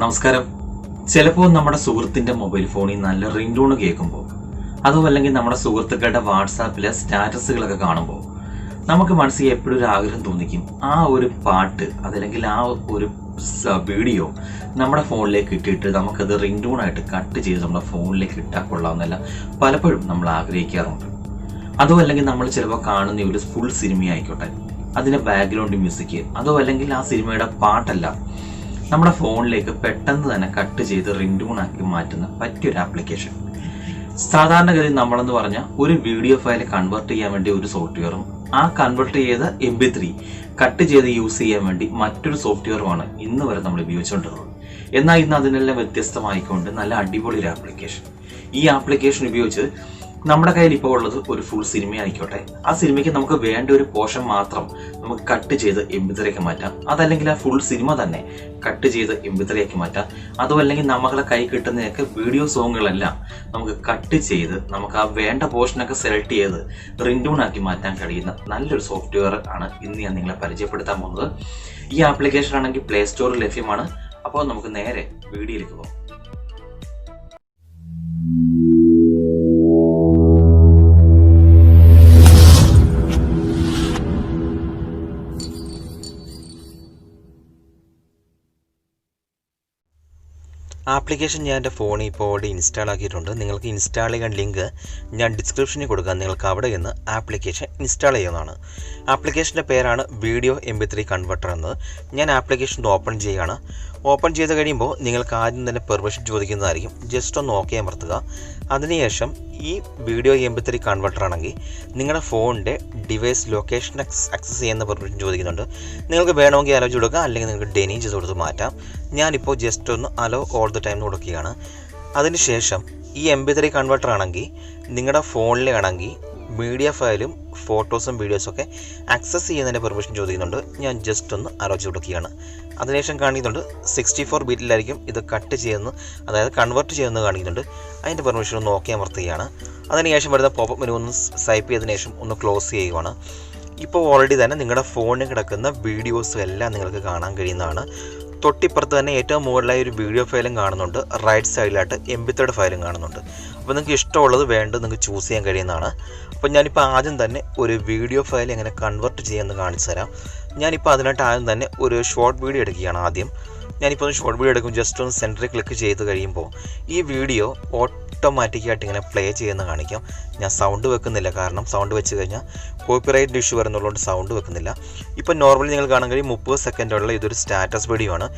നമസ്കാരം. ചിലപ്പോൾ നമ്മുടെ സുഹൃത്തിൻ്റെ മൊബൈൽ ഫോണിൽ നല്ല റിംഗ് ടോൺ കേൾക്കുമ്പോൾ, അതും അല്ലെങ്കിൽ നമ്മുടെ സുഹൃത്തുക്കളുടെ വാട്സാപ്പിലെ സ്റ്റാറ്റസുകളൊക്കെ കാണുമ്പോൾ നമുക്ക് മനസ്സിൽ എപ്പോഴും ഒരു ആഗ്രഹം തോന്നിക്കും, ആ ഒരു പാട്ട് അതല്ലെങ്കിൽ ആ ഒരു വീഡിയോ നമ്മുടെ ഫോണിലേക്ക് ഇട്ടിട്ട് നമുക്കത് റിംഗ് ടോൺ ആയിട്ട് കട്ട് ചെയ്ത് നമ്മുടെ ഫോണിലേക്ക് ഇട്ടാൽ കൊള്ളാമെന്നല്ല പലപ്പോഴും നമ്മൾ ആഗ്രഹിക്കാറുണ്ട്. അതും അല്ലെങ്കിൽ നമ്മൾ ചിലപ്പോൾ കാണുന്ന ഒരു ഫുൾ സിനിമ ആയിക്കോട്ടെ, അതിൻ്റെ ബാക്ക്ഗ്രൗണ്ട് മ്യൂസിക്, അതോ അല്ലെങ്കിൽ ആ സിനിമയുടെ പാട്ടല്ല നമ്മുടെ ഫോണിലേക്ക് പെട്ടെന്ന് തന്നെ കട്ട് ചെയ്ത് റിംഗ് ടോൺ ആക്കി മാറ്റുന്ന പറ്റിയൊരു ആപ്ലിക്കേഷൻ. സാധാരണഗതി നമ്മളെന്ന് പറഞ്ഞാൽ ഒരു വീഡിയോ ഫയൽ കൺവേർട്ട് ചെയ്യാൻ വേണ്ടി ഒരു സോഫ്റ്റ്വെയറും ആ കൺവേർട്ട് ചെയ്ത MP3 കട്ട് ചെയ്ത് യൂസ് ചെയ്യാൻ വേണ്ടി മറ്റൊരു സോഫ്റ്റ്വെയറുമാണ് ഇന്ന് വരെ നമ്മൾ ഉപയോഗിച്ചുകൊണ്ടിരുന്നത്. എന്നാൽ ഇന്ന് അതിനെല്ലാം വ്യത്യസ്തമായിക്കൊണ്ട് നല്ല അടിപൊളി ഒരു ആപ്ലിക്കേഷൻ. ഈ ആപ്ലിക്കേഷൻ ഉപയോഗിച്ച് നമ്മുടെ കയ്യിൽ ഇപ്പോൾ ഉള്ളത് ഒരു ഫുൾ സിനിമ ആയിക്കോട്ടെ, ആ സിനിമയ്ക്ക് നമുക്ക് വേണ്ട ഒരു പോർഷൻ മാത്രം നമുക്ക് കട്ട് ചെയ്ത് MP3 മാറ്റാം. അതല്ലെങ്കിൽ ആ ഫുൾ സിനിമ തന്നെ കട്ട് ചെയ്ത് MP3 മാറ്റാം. അതും അല്ലെങ്കിൽ നമ്മളെ കൈ കിട്ടുന്നതൊക്കെ വീഡിയോ സോങ്ങുകളെല്ലാം നമുക്ക് കട്ട് ചെയ്ത് നമുക്ക് ആ വേണ്ട പോർഷനൊക്കെ സെലക്ട് ചെയ്ത് റിംഗ് ടോൺ ആക്കി മാറ്റാൻ കഴിയുന്ന നല്ലൊരു സോഫ്റ്റ്വെയർ ആണ് ഇന്ന് ഞാൻ നിങ്ങളെ പരിചയപ്പെടുത്താൻ പോകുന്നത്. ഈ ആപ്ലിക്കേഷൻ ആണെങ്കിൽ പ്ലേ സ്റ്റോറിൽ ലഭ്യമാണ്. അപ്പോൾ നമുക്ക് നേരെ വീഡിയോയിലേക്ക് പോകാം. ആപ്ലിക്കേഷൻ ഞാൻ എൻ്റെ ഫോണിൽ ഇപ്പോൾ ഓൾറെഡി ഇൻസ്റ്റാൾ ആക്കിയിട്ടുണ്ട്. നിങ്ങൾക്ക് ഇൻസ്റ്റാൾ ചെയ്യാൻ ലിങ്ക് ഞാൻ ഡിസ്ക്രിപ്ഷനിൽ കൊടുക്കാം. നിങ്ങൾക്ക് അവിടെ നിന്ന് ആപ്ലിക്കേഷൻ ഇൻസ്റ്റാൾ ചെയ്യുന്നതാണ്. ആപ്ലിക്കേഷൻ്റെ പേരാണ് വീഡിയോ MP3 കൺവെർട്ടർ എന്ന്. ഞാൻ ആപ്ലിക്കേഷൻ ഓപ്പൺ ചെയ്യുകയാണ്. ഓപ്പൺ ചെയ്ത് കഴിയുമ്പോൾ നിങ്ങൾക്ക് ആദ്യം തന്നെ പെർമിഷൻ ചോദിക്കുന്നതായിരിക്കും. ജസ്റ്റ് ഒന്ന് ഓക്കെ അമർത്തുക. അതിനുശേഷം ഈ വീഡിയോ MP3 കൺവെർട്ടർ ആണെങ്കിൽ നിങ്ങളുടെ ഫോണിൻ്റെ ഡിവൈസ് ലൊക്കേഷൻ ആക്സസ് ചെയ്യുന്ന പെർമിഷൻ ചോദിക്കുന്നുണ്ട്. നിങ്ങൾക്ക് വേണമെങ്കിൽ അലോ കൊടുക്കുക, അല്ലെങ്കിൽ നിങ്ങൾക്ക് ഡിനേജ് ചെയ്ത് കൊടുത്ത് മാറ്റാം. ഞാനിപ്പോൾ ജസ്റ്റ് ഒന്ന് അലോ ഓൾ ദ ടൈം കൊടുക്കുകയാണ്. അതിനുശേഷം ഈ MP3 കൺവെർട്ടർ ആണെങ്കിൽ നിങ്ങളുടെ ഫോണിലാണെങ്കിൽ മീഡിയ ഫയലും ഫോട്ടോസും വീഡിയോസൊക്കെ ആക്സസ് ചെയ്യുന്നതിൻ്റെ പെർമിഷൻ ചോദിക്കുന്നുണ്ട്. ഞാൻ ജസ്റ്റ് ഒന്ന് അലോ കൊടുക്കുകയാണ്. അതിനുശേഷം കാണിക്കുന്നുണ്ട് 64 ബിറ്റിലായിരിക്കും ഇത് കട്ട് ചെയ്യുന്നത്, അതായത് കൺവെർട്ട് ചെയ്യുന്നത് കാണിക്കുന്നുണ്ട്. അതിൻ്റെ പെർമിഷൻ ഒന്ന് ഓക്കെ അമർത്തുകയാണ്. അതിനുശേഷം വരുന്ന പോപ്പപ്പ് മെനു ഒന്ന് സ്വൈപ്പ് ചെയ്തതിനു ശേഷം ഒന്ന് ക്ലോസ് ചെയ്യുകയാണ്. ഇപ്പോൾ ഓൾറെഡി തന്നെ നിങ്ങളുടെ ഫോണിൽ കിടക്കുന്ന വീഡിയോസും എല്ലാം നിങ്ങൾക്ക് കാണാൻ കഴിയുന്നതാണ്. തൊട്ടിപ്പുറത്ത് തന്നെ ഏറ്റവും മുകളിലായി ഒരു വീഡിയോ ഫയലും കാണുന്നുണ്ട്. റൈറ്റ് സൈഡിലായിട്ട് MP3 ഫയലും കാണുന്നുണ്ട്. അപ്പോൾ നിങ്ങൾക്ക് ഇഷ്ടമുള്ളത് വേണ്ടത് നിങ്ങൾക്ക് ചൂസ് ചെയ്യാൻ കഴിയുന്നതാണ്. അപ്പോൾ ഞാനിപ്പോൾ ആദ്യം തന്നെ ഒരു വീഡിയോ ഫയൽ എങ്ങനെ കൺവെർട്ട് ചെയ്യാമെന്ന് കാണിച്ചു തരാം. ഞാനിപ്പോൾ അതിനായിട്ട് ആദ്യം തന്നെ ഒരു ഷോർട്ട് വീഡിയോ എടുക്കുകയാണ്. ഞാനിപ്പോൾ ഒന്ന് ഷോർട്ട് വീഡിയോ എടുക്കും. ജസ്റ്റ് ഒന്ന് സെൻറ്ററിൽ ക്ലിക്ക് ചെയ്ത് കഴിയുമ്പോൾ ഈ വീഡിയോ ഓട്ടോമാറ്റിക്കായിട്ട് ഇങ്ങനെ പ്ലേ ചെയ്യുന്ന കാണിക്കാം. ഞാൻ സൗണ്ട് വെക്കുന്നില്ല, കാരണം സൗണ്ട് വെച്ച് കഴിഞ്ഞാൽ കോപ്പിറൈറ്റ് ഇഷ്യൂ വരുന്നുള്ളതുകൊണ്ട് സൗണ്ട് വെക്കുന്നില്ല. ഇപ്പോൾ നോർമലി നിങ്ങൾ കാണാൻ കഴിയും 30 സെക്കൻഡുള്ള ഇതൊരു സ്റ്റാറ്റസ് വീഡിയോ ആണ്.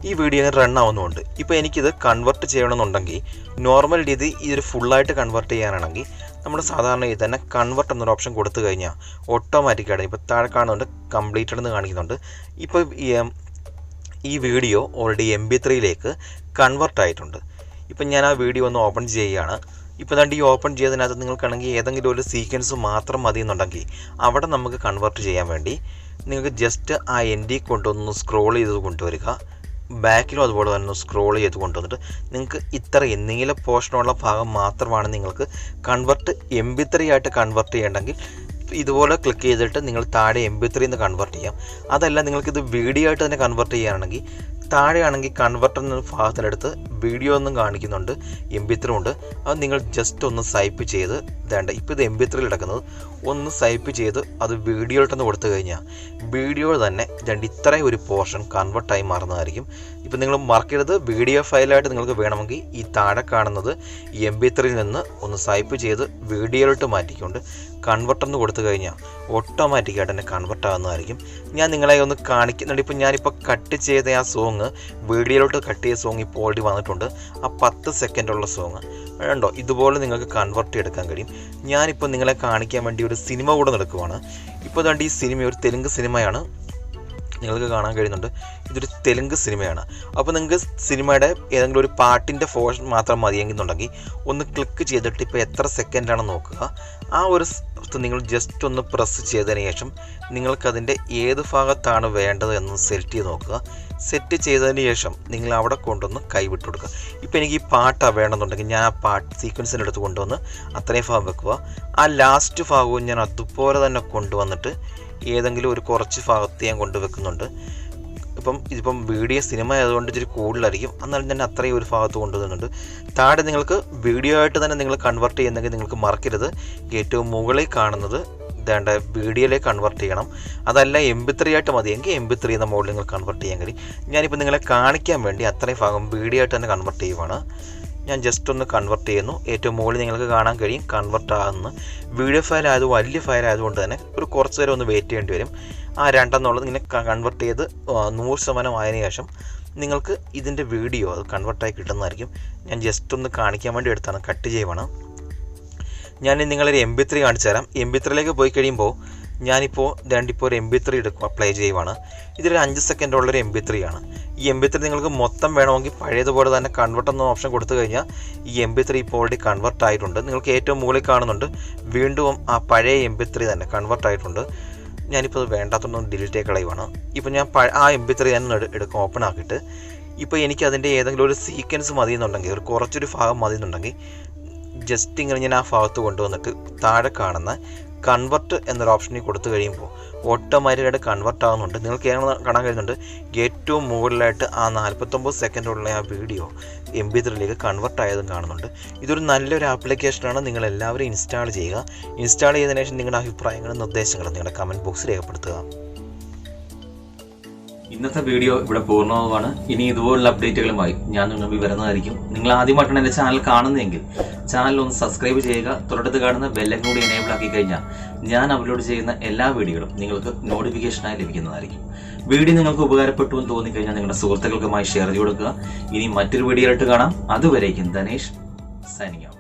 ഈ വീഡിയോ ഇങ്ങനെ റൺ ആവുന്നുണ്ട്. ഇപ്പോൾ എനിക്കിത് കൺവെർട്ട് ചെയ്യണമെന്നുണ്ടെങ്കിൽ നോർമൽ രീതി ഇതൊരു ഫുള്ളായിട്ട് കൺവെർട്ട് ചെയ്യാനാണെങ്കിൽ നമ്മൾ സാധാരണ ഇത് തന്നെ കൺവെർട്ട് എന്നൊരു ഓപ്ഷൻ കൊടുത്തു കഴിഞ്ഞാൽ ഓട്ടോമാറ്റിക്കായിട്ട് ഇപ്പോൾ താഴെ കാണുന്നുണ്ട് കംപ്ലീറ്റഡ് എന്ന് കാണിക്കുന്നുണ്ട്. ഇപ്പോൾ ഈ വീഡിയോ ഓൾറെഡി MP3 കൺവെർട്ട് ആയിട്ടുണ്ട്. ഇപ്പം ഞാൻ ആ വീഡിയോ ഒന്ന് ഓപ്പൺ ചെയ്യുകയാണ്. ഇപ്പോൾ ദാണ്ട് ഈ ഓപ്പൺ ചെയ്തതിനകത്ത് നിങ്ങൾക്കാണെങ്കിൽ ഏതെങ്കിലും ഒരു സീക്വൻസ് മാത്രം മതി എന്നുണ്ടെങ്കിൽ അവിടെ നമുക്ക് കൺവെർട്ട് ചെയ്യാൻ വേണ്ടി നിങ്ങൾക്ക് ജസ്റ്റ് ആ എൻഡിൽ കൊണ്ടൊന്ന് സ്ക്രോൾ ചെയ്ത് കൊണ്ടുവരിക. ബാക്കിലും അതുപോലെ തന്നെ സ്ക്രോൾ ചെയ്ത് കൊണ്ടുവന്നിട്ട് നിങ്ങൾക്ക് ഇത്ര എന്തെങ്കിലും പോർഷനുള്ള ഭാഗം മാത്രമാണ് നിങ്ങൾക്ക് കൺവെർട്ട് MP3 ആയിട്ട് കൺവെർട്ട് ചെയ്യണമെങ്കിൽ ഇതുപോലെ ക്ലിക്ക് ചെയ്തിട്ട് നിങ്ങൾ താഴെ MP3 കൺവെർട്ട് ചെയ്യാം. അതല്ല നിങ്ങൾക്കിത് വീഡിയോ ആയിട്ട് തന്നെ കൺവെർട്ട് ചെയ്യാനാണെങ്കിൽ താഴെയാണെങ്കിൽ കൺവെർട്ടർ എന്ന ഭാഗത്തിനടുത്ത് വീഡിയോ ഒന്നും കാണിക്കുന്നുണ്ട്, MP3 ഉണ്ട്. അത് നിങ്ങൾ ജസ്റ്റ് ഒന്ന് സ്വൈപ്പ് ചെയ്ത് വേണ്ട, ഇപ്പോൾ ഇത് MP3 കിടക്കുന്നത് ഒന്ന് സ്വൈപ്പ് ചെയ്ത് അത് വീഡിയോയിട്ടൊന്ന് കൊടുത്തു കഴിഞ്ഞാൽ വീഡിയോ തന്നെ ഇത്രയും ഒരു പോർഷൻ കൺവെർട്ടായി മാറുന്നതായിരിക്കും. ഇപ്പോൾ നിങ്ങൾ മാർക്ക് വീഡിയോ ഫയലായിട്ട് നിങ്ങൾക്ക് വേണമെങ്കിൽ ഈ താഴെ കാണുന്നത് MP3 നിന്ന് ഒന്ന് സ്വൈപ്പ് ചെയ്ത് വീഡിയോയിലോട്ട് മാറ്റിക്കൊണ്ട് കൺവെർട്ടെന്ന് കൊടുത്തു കഴിഞ്ഞാൽ ഓട്ടോമാറ്റിക്കായിട്ട് തന്നെ കൺവെർട്ട് ആകുന്നതായിരിക്കും. ഞാൻ നിങ്ങളെ ഒന്ന് കാണിക്കുന്നുണ്ട്. ഇപ്പോൾ ഞാനിപ്പോൾ കട്ട് ചെയ്ത ആ സോങ് വീഡിയോയിലോട്ട് കട്ട് ചെയ്ത സോങ് ഇപ്പോൾ ഓൾറെഡി വന്നിട്ടുണ്ട്. ആ 10 സെക്കൻഡുള്ള സോങ് ഉണ്ടോ, ഇതുപോലെ നിങ്ങൾക്ക് കൺവെർട്ട് ചെയ്തെടുക്കാൻ കഴിയും. ഞാനിപ്പോൾ നിങ്ങളെ കാണിക്കാൻ വേണ്ടി ഒരു സിനിമ കൂടെ നടക്കുവാണ്. ഇപ്പോൾ ദാണ്ട് ഈ സിനിമ ഒരു തെലുങ്ക് സിനിമയാണ്, നിങ്ങൾക്ക് കാണാൻ കഴിയുന്നുണ്ട്. ഇതൊരു തെലുങ്ക് സിനിമയാണ്. അപ്പോൾ നിങ്ങൾക്ക് സിനിമയുടെ ഏതെങ്കിലും ഒരു പാട്ടിൻ്റെ പോർഷൻ മാത്രം മതിയെന്നുണ്ടെങ്കിൽ ഒന്ന് ക്ലിക്ക് ചെയ്തിട്ട് ഇപ്പോൾ എത്ര സെക്കൻഡാണെന്ന് നോക്കുക. ആ ഒരു നിങ്ങൾ ജസ്റ്റ് ഒന്ന് പ്രസ് ചെയ്തതിന് ശേഷം നിങ്ങൾക്കതിൻ്റെ ഏത് ഭാഗത്താണ് വേണ്ടത് എന്ന് സെലക്ട് ചെയ്ത് നോക്കുക. സെറ്റ് ചെയ്തതിന് ശേഷം നിങ്ങൾ അവിടെ കൊണ്ടുവന്ന് കൈവിട്ട് കൊടുക്കുക. ഇപ്പോൾ എനിക്ക് ഈ പാട്ടാണ് വേണമെന്നുണ്ടെങ്കിൽ ഞാൻ ആ പാട്ട് സീക്വൻസിൻ്റെ അടുത്ത് കൊണ്ടുവന്ന് അത്രയും ഭാഗം വെക്കുക. ആ ലാസ്റ്റ് ഭാഗവും ഞാൻ അതുപോലെ തന്നെ കൊണ്ടുവന്നിട്ട് ഏതെങ്കിലും ഒരു കുറച്ച് ഭാഗത്ത് ഞാൻ കൊണ്ടുവെക്കുന്നുണ്ട്. ഇതിപ്പം വീഡിയോ സിനിമ ആയതുകൊണ്ട് ഇച്ചിരി കൂടുതലായിരിക്കും, എന്നാലും ഞാൻ അത്രയും ഒരു ഭാഗത്ത് കൊണ്ടുവരുന്നുണ്ട്. താഴെ നിങ്ങൾക്ക് വീഡിയോ ആയിട്ട് തന്നെ നിങ്ങൾ കൺവേർട്ട് ചെയ്യുന്നെങ്കിൽ നിങ്ങൾക്ക് മറക്കരുത് ഏറ്റവും മുകളിൽ കാണുന്നത് വേണ്ട വീഡിയോയിലേക്ക് കൺവേർട്ട് ചെയ്യണം. അതല്ല MP3 ആയിട്ട് മതിയെങ്കിൽ MP3 എന്ന മോഡിൽ നിങ്ങൾ കൺവേർട്ട് ചെയ്യാൻ കഴിയും. ഞാനിപ്പോൾ നിങ്ങളെ കാണിക്കാൻ വേണ്ടി അത്രയും ഭാഗം വീഡിയോ ആയിട്ട് തന്നെ കൺവേർട്ട് ചെയ്യുവാണ്. ഞാൻ ജസ്റ്റ് ഒന്ന് കൺവേർട്ട് ചെയ്യുന്നു. ഏറ്റവും മുകളിൽ നിങ്ങൾക്ക് കാണാൻ കഴിയും കൺവേർട്ട് ആകുന്നു. വീഡിയോ ഫയൽ വലിയ ഫയൽ ആയതുകൊണ്ട് തന്നെ കുറച്ച് നേരം ഒന്ന് വെയിറ്റ് ചെയ്യേണ്ടി വരും. ആ രണ്ടെന്നുള്ളത് ഇങ്ങനെ കൺവേർട്ട് ചെയ്ത് 100% ആയതിനു ശേഷം നിങ്ങൾക്ക് ഇതിൻ്റെ വീഡിയോ അത് കൺവേർട്ടായി കിട്ടുന്നതായിരിക്കും. ഞാൻ ജസ്റ്റ് ഒന്ന് കാണിക്കാൻ വേണ്ടി എടുത്താണ്, കട്ട് ചെയ്യുവാണ്. ഞാൻ നിങ്ങളൊരു MP3 കാണിച്ചു തരാം. MP3യിലേക്ക് പോയി കഴിയുമ്പോൾ ഞാനിപ്പോൾ ഒരു MP3 പ്ലേ ചെയ്യുവാണ്. ഇതൊരു 5 സെക്കൻഡുള്ളൊരു MP3 ആണ്. ഈ MP3 നിങ്ങൾക്ക് മൊത്തം വേണമെങ്കിൽ പഴയതുപോലെ തന്നെ കൺവേർട്ട് എന്ന ഓപ്ഷൻ കൊടുത്തു കഴിഞ്ഞാൽ ഈ MP3 ഇപ്പോൾ ഓൾറെഡി കൺവേർട്ട് ആയിട്ടുണ്ട്. നിങ്ങൾക്ക് ഏറ്റവും മുകളിൽ കാണുന്നുണ്ട് വീണ്ടും ആ പഴയ MP3 തന്നെ കൺവേർട്ട് ആയിട്ടുണ്ട്. ഞാനിപ്പോൾ വേണ്ടാത്തൊന്നും ഡിലീറ്റ് കളയുവാണ്. ഇപ്പോൾ ഞാൻ ആ MP3 ഞാൻ എടുക്കും, ഓപ്പൺ ആക്കിയിട്ട്. ഇപ്പോൾ എനിക്ക് അതിൻ്റെ ഏതെങ്കിലും ഒരു സീക്വൻസ് മതിയെന്നുണ്ടെങ്കിൽ, ഒരു കുറച്ചൊരു ഭാഗം മതിയെന്നുണ്ടെങ്കിൽ ജസ്റ്റ് ഇങ്ങനെ ഞാൻ ആ ഭാഗത്ത് കൊണ്ടുവന്നിട്ട് താഴെ കാണുന്ന കൺവെർട്ട് എന്നൊരു ഓപ്ഷനിൽ കൊടുത്തു കഴിയുമ്പോൾ ഓട്ടോമാറ്റിക്കായിട്ട് കൺവെർട്ട് ആകുന്നുണ്ട്. നിങ്ങൾക്ക് കാണാൻ കഴിയുന്നുണ്ട് ഏറ്റവും മുകളിലായിട്ട് ആ 49 സെക്കൻഡുള്ള ആ വീഡിയോ MP3യിലേക്ക് കൺവെർട്ട് ആയതും കാണുന്നുണ്ട്. ഇതൊരു നല്ലൊരു ആപ്ലിക്കേഷനാണ്. നിങ്ങളെല്ലാവരും ഇൻസ്റ്റാൾ ചെയ്യുക. ഇൻസ്റ്റാൾ ചെയ്തതിനു ശേഷം നിങ്ങളുടെ അഭിപ്രായങ്ങളും നിർദ്ദേശങ്ങളും നിങ്ങളുടെ കമൻറ്റ് ബോക്സിൽ രേഖപ്പെടുത്തുക. ഇന്നത്തെ വീഡിയോ ഇവിടെ പൂർണ്ണവുമാണ്. ഇനി ഇതുപോലുള്ള അപ്ഡേറ്റുകളുമായി ഞാൻ നിങ്ങൾക്ക് വരുന്നതായിരിക്കും. നിങ്ങൾ ആദ്യമായിട്ടാണ് എൻ്റെ ചാനൽ കാണുന്നതെങ്കിൽ ചാനൽ ഒന്ന് സബ്സ്ക്രൈബ് ചെയ്യുക. തൊട്ടടുത്ത് കാണുന്ന ബെല്ലൈക്കൺ കൂടി എനേബിൾ ആക്കി കഴിഞ്ഞാൽ ഞാൻ അപ്ലോഡ് ചെയ്യുന്ന എല്ലാ വീഡിയോകളും നിങ്ങൾക്ക് നോട്ടിഫിക്കേഷനായി ലഭിക്കുന്നതായിരിക്കും. വീഡിയോ നിങ്ങൾക്ക് ഉപകാരപ്പെട്ടു എന്ന് തോന്നിക്കഴിഞ്ഞാൽ നിങ്ങളുടെ സുഹൃത്തുക്കൾക്കുമായി ഷെയർ ചെയ്ത് കൊടുക്കുക. ഇനി മറ്റൊരു വീഡിയോ ആയിട്ട് കാണാം. അതുവരേക്കും ധനേഷ് സൈനിങ് ഔട്ട്.